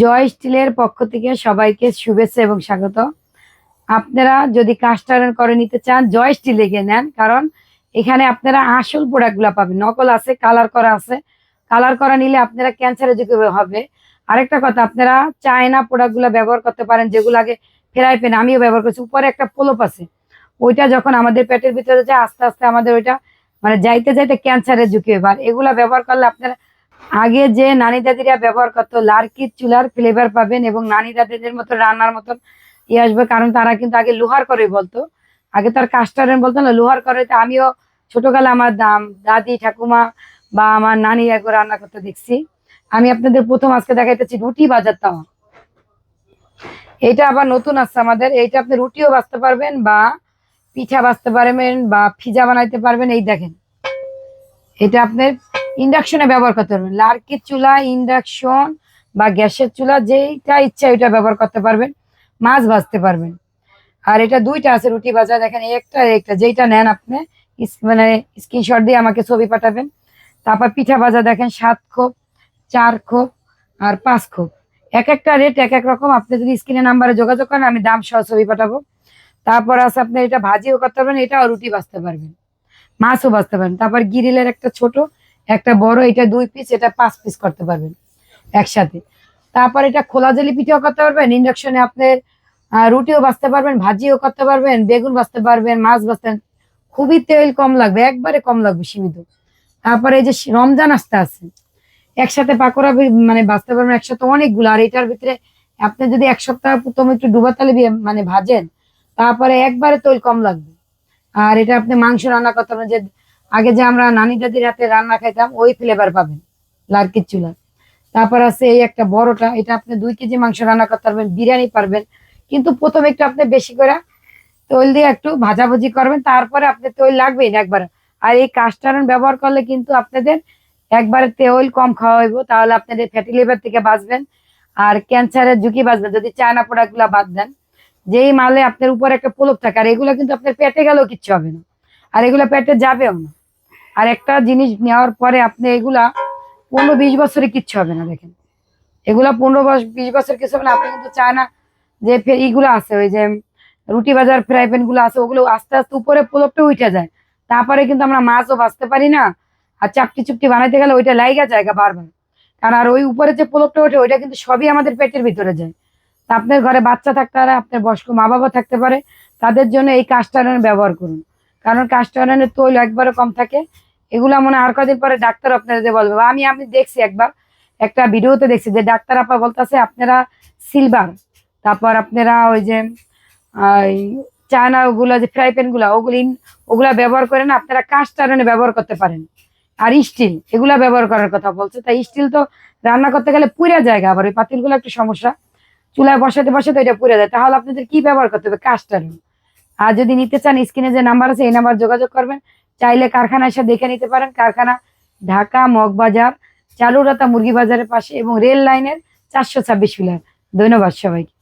জয় স্টিলের পক্ষ থেকে সবাইকে শুভেচ্ছা এবং স্বাগত। আপনারা যদি কাস্ট আয়রন করে নিতে চান জয় স্টিলে গিয়ে নেন, কারণ এখানে আপনারা আসল প্রোডাক্টগুলো পাবেন। নকল আছে, কালার করা আছে। কালার করা নিলে আপনারা ক্যান্সারের ঝুঁকি হবে। আরেকটা কথা, আপনারা চায়না প্রোডাক্টগুলো ব্যবহার করতে পারেন, যেগুলো আগে ফেরাই পেন, আমিও ব্যবহার করছি। উপরে একটা প্রলেপ আছে, ওইটা যখন আমাদের পেটের ভিতরে যায় আস্তে আস্তে আমাদের ওইটা মানে যাইতে যাইতে ক্যান্সারের ঝুঁকি হবে। আর এগুলা ব্যবহার করলে আপনারা আগে যে নানি দাদিরা ব্যবহার করতো লার্কির চুলার ফ্লেভার পাবেন এবং নানি দাদিদের মতো রান্নার মতন আসবে, কারণ তারা কিন্তু আগে লোহার করে বলতো। আগে তার কাস্টারের বলতো না, লোহার করে। আমিও ছোটকালে আমার দাদি ঠাকুমা বা আমার নানি একবার রান্না করতে দেখছি। আমি আপনাদের প্রথম আজকে দেখাইতেছি রুটি বাজার তাওয়া। এটা আবার নতুন আসছে আমাদের। এইটা আপনি রুটিও বাজতে পারবেন বা পিঠা বাজতে পারবেন বা পিজা বানাইতে পারবেন। এই দেখেন, এটা আপনার ইন্ডাকশনে ব্যবহার করতে পারবেন। লার্কির চুলা, ইন্ডাকশন বা গ্যাসের চুলা, যেইটা ইচ্ছা ওইটা ব্যবহার করতে পারবেন। মাছ ভাজতে পারবেন। আর এটা দুইটা আছে রুটি ভাজা, দেখেন একটা একটা, যেইটা নেন আপনি মানে স্ক্রিনশট দিয়ে আমাকে ছবি পাঠাবেন। তারপর পিঠা ভাজা দেখেন 7 খোপ, 4 খোপ আর 5 খোপ। এক একটা রেট এক এক রকম। আপনি যদি স্ক্রিনে নাম্বারে যোগাযোগ করেন আমি দাম সহ ছবি পাঠাবো। তারপর আছে আপনি এটা ভাজিও করতে পারবেন, এটাও রুটি ভাজতে পারবেন, মাছও ভাজতে পারেন। তারপর গ্রিলের একটা ছোট একটা বড়, এটা 2 পিস, এটা 5 পিস করতে পারবেন একসাথে। তারপর এটা খোলা জেলি পিঠাও করতে পারবেন। ইন্ডাকশনে আপনার রুটিও ভাজতে পারবেন, ভাজিও করতে পারবেন, বেগুন ভাজতে পারবেন, মাছ ভাজতে। খুবই তেল কম লাগবে, একবারে কম লাগবে, সীমিত। তারপরে এই যে রমজান আসতে আছে, একসাথে পাকোড়া মানে ভাজতে পারবেন একসাথে অনেকগুলো। আর এটার ভিতরে আপনি যদি 1 সপ্তাহ প্রথম একটু ডুবা তালে মানে ভাজেন, তারপরে একবারে তেল কম লাগবে। আর এটা আপনি মাংস রান্না করতে পারেন, যে আগে যে আমরা নানি দাদির হাতে রান্না খাইতাম ওই ফ্লেভার পাবেন লার্কির চুলা। তারপর আছে এই একটা বড়টা, এটা আপনি 2 কেজি মাংস রান্না করতে পারবেন, বিরিয়ানি পারবেন। কিন্তু প্রথমে একটু আপনি বেশি করে তেল দিয়ে একটু ভাজাভুজি করবেন, তারপরে আপনি তেল লাগবেই না একবার। আর এই কাস্ট আয়রন ব্যবহার করলে কিন্তু আপনাদের একবারে তেল কম খাওয়া হইব, তাহলে আপনাদের ফ্যাটি লিভার থেকে বাঁচবেন আর ক্যান্সারের ঝুঁকি বাঁচবেন যদি চায়না প্রোডাক্ট গুলা বাদ দেন। যেই মালে আপনার উপর একটা প্রলোভ থাকে, আর এগুলো কিন্তু আপনার পেটে গেলেও কিচ্ছু হবে না, আর এগুলো পেটে যাবেও না। আর একটা জিনিস নেওয়ার পরে আপনি এগুলা 15-20 বছরে কিচ্ছু হবে না। দেখেন, এগুলা 15-20 বছর কিছু হবে না। আপনি কিন্তু চায় না যে এইগুলো আছে, ওই যে রুটি বাজার ফ্রাই প্যান গুলো আছে, ওগুলো আস্তে আস্তে উপরে প্রলোভটা উঠে যায়। তারপরে কিন্তু আমরা মাছও ভাজতে পারি না। আর চাপটি চুপটি বানাইতে গেলে ওইটা লাইগা জায়গা বারবার। কারণ আর ওই উপরে যে প্রলোভটা ওঠে ওইটা কিন্তু সবই আমাদের পেটের ভিতরে যায়। তা আপনার ঘরে বাচ্চা থাকতে পারে, আপনার বয়স্ক মা বাবা থাকতে পারে, তাদের জন্য এই কাস্ট আয়রন ব্যবহার করুন। কারণ কাস্ট আয়রনের তৈল একবারে কম থাকে। এগুলা মনে হয় আর কদিন পরে ডাক্তার আপনাদের বলবে। বা আমি দেখছি একবার একটা ভিডিওতে দেখছি যে ডাক্তার আপা বলতেছে আপনারা সিলভার, তারপর আপনারা ওই যে চায়না ওগুলো যে ফ্রাই প্যান গুলা ওগুলা ব্যবহার করেন, আপনারা কাস্ট আয়রনে ব্যবহার করতে পারেন। আর স্টিল এগুলা ব্যবহার করার কথা বলছে। তাই স্টিল তো রান্না করতে গেলে পুড়ে জায়গা, আবার ওই পাতিল গুলো একটু সমস্যা, চুলায় বসাতে বসাতে এটা পুড়ে যায়। তাহলে আপনাদের কি ব্যবহার করতে হবে? Cast iron. আর যদি নিতে চান স্ক্রিনে যে নাম্বার আছে এই নাম্বার যোগাযোগ করবেন। চাইলে কারখানা এসে দেখে নিতে পারেন। কারখানা ঢাকা মগবাজার, চালুরাতা মুরগি বাজারের পাশে এবং রেল লাইনের 426 ফিলার। ধন্যবাদ সবাইকে।